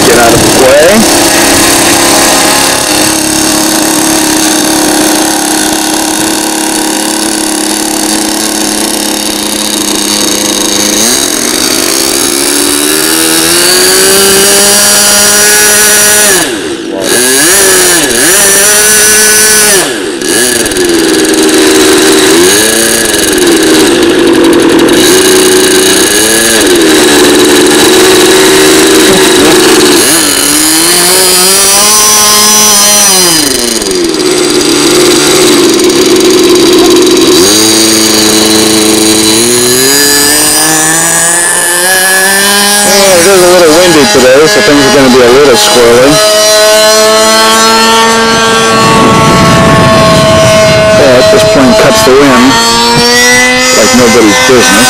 Get out of the way. It is a little windy today, so things are going to be a little squirrely. But this plane cuts the wind like nobody's business.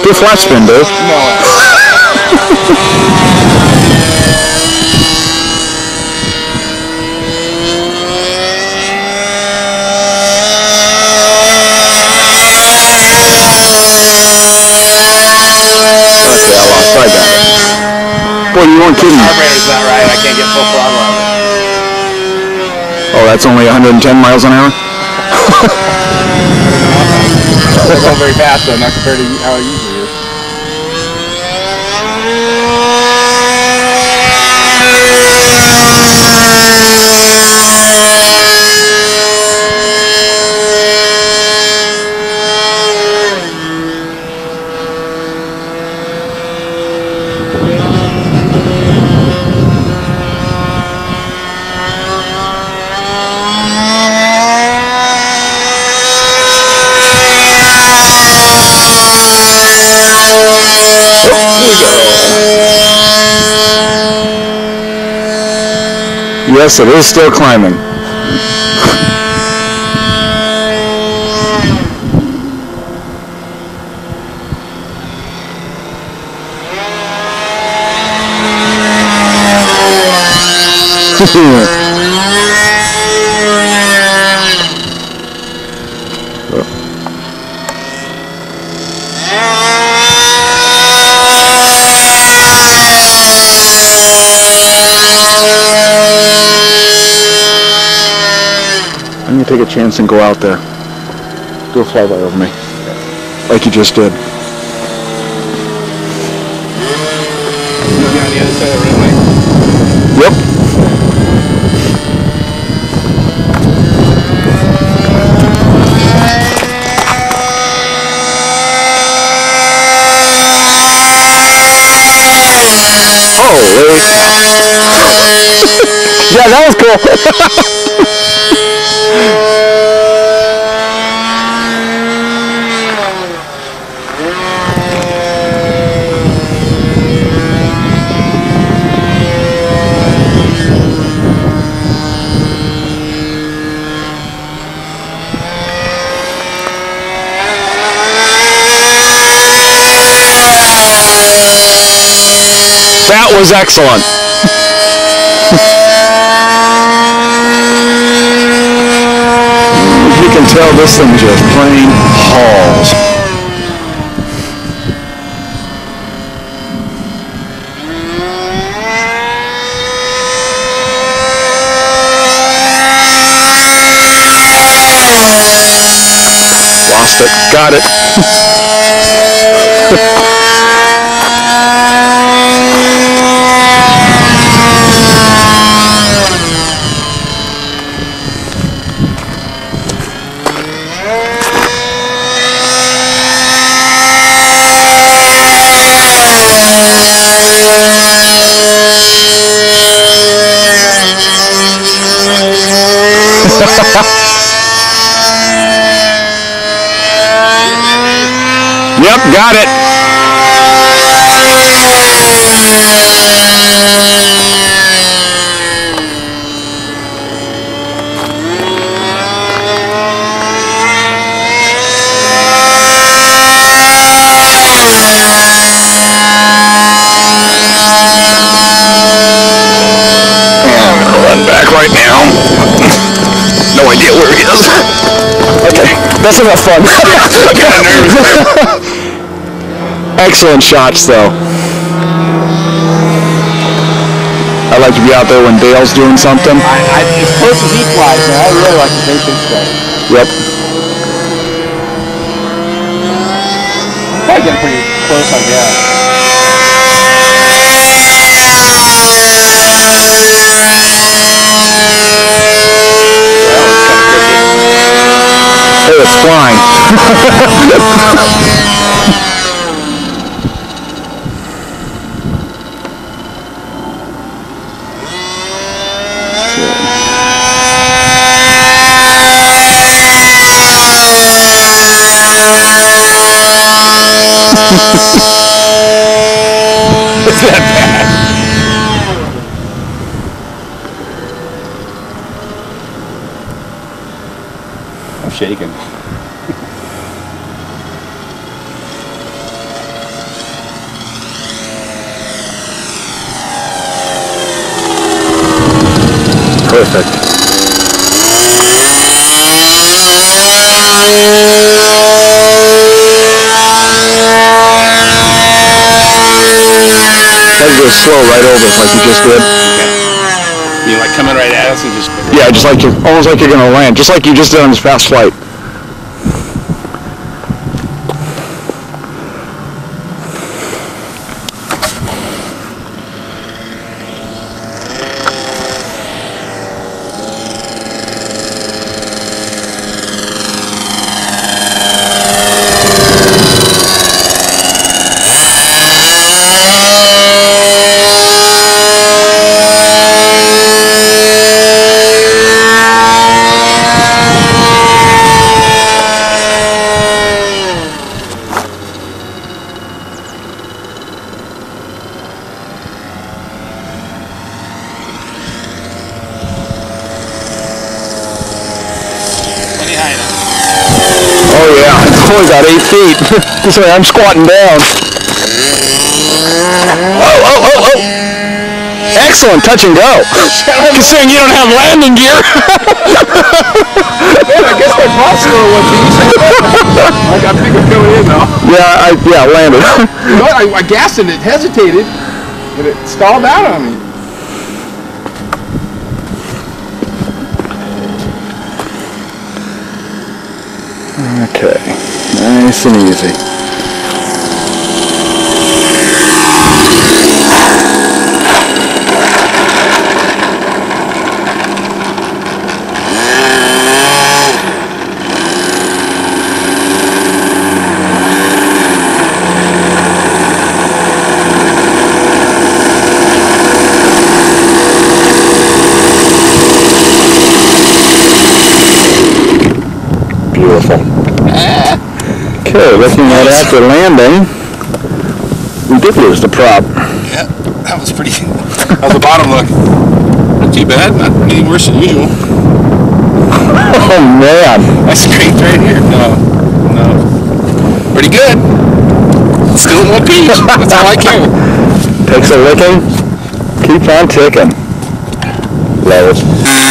Do a flat spin, Dave. No. I got it. Boy, you weren't kidding. The carburetor's not right. I can't get full throttle on it. Oh, that's only 110 miles an hour? It's not very fast, though, not compared to how it usually is. Yes, it is still climbing. I'm going to take a chance and go out there. Do a flyby over me. Like you just did. You'll be on the other side of the runway? Yep. Holy. Yeah, that was cool. That was excellent. You can tell this thing just plain hauls. Lost it. Got it. Yep, got it. And right now. No idea where he is. Okay, that's enough fun. I'm kind of nervous. Excellent shots, though. I like to be out there when Dale's doing something. As close as he flies, man, I really like to take this guy. Yep. Probably getting pretty close, I guess. Hey, it's flying. It's that bad. I'm shaking. Perfect. Let's go slow right over it like you just did. Okay. You like coming right at us and just... Yeah, just like you're, almost like you're going to land, just like you just did on this fast flight. Oh yeah, it's only about 8 feet. This way I'm squatting down. Oh, oh, oh, oh. Excellent touch and go. Considering you don't have landing gear. Man, I guess my possible was I got bigger coming in though. Yeah, landed. You know what? I gassed and it hesitated and it stalled out on me. Okay, nice and easy. Beautiful. Okay, looking at after landing, we did lose the prop. Yeah, that was pretty... How's the bottom look? Not too bad, not any worse than usual. Oh man. I scraped right here. No. Pretty good. Still in one piece. That's all I care. Takes a licking, keep on ticking. Love it.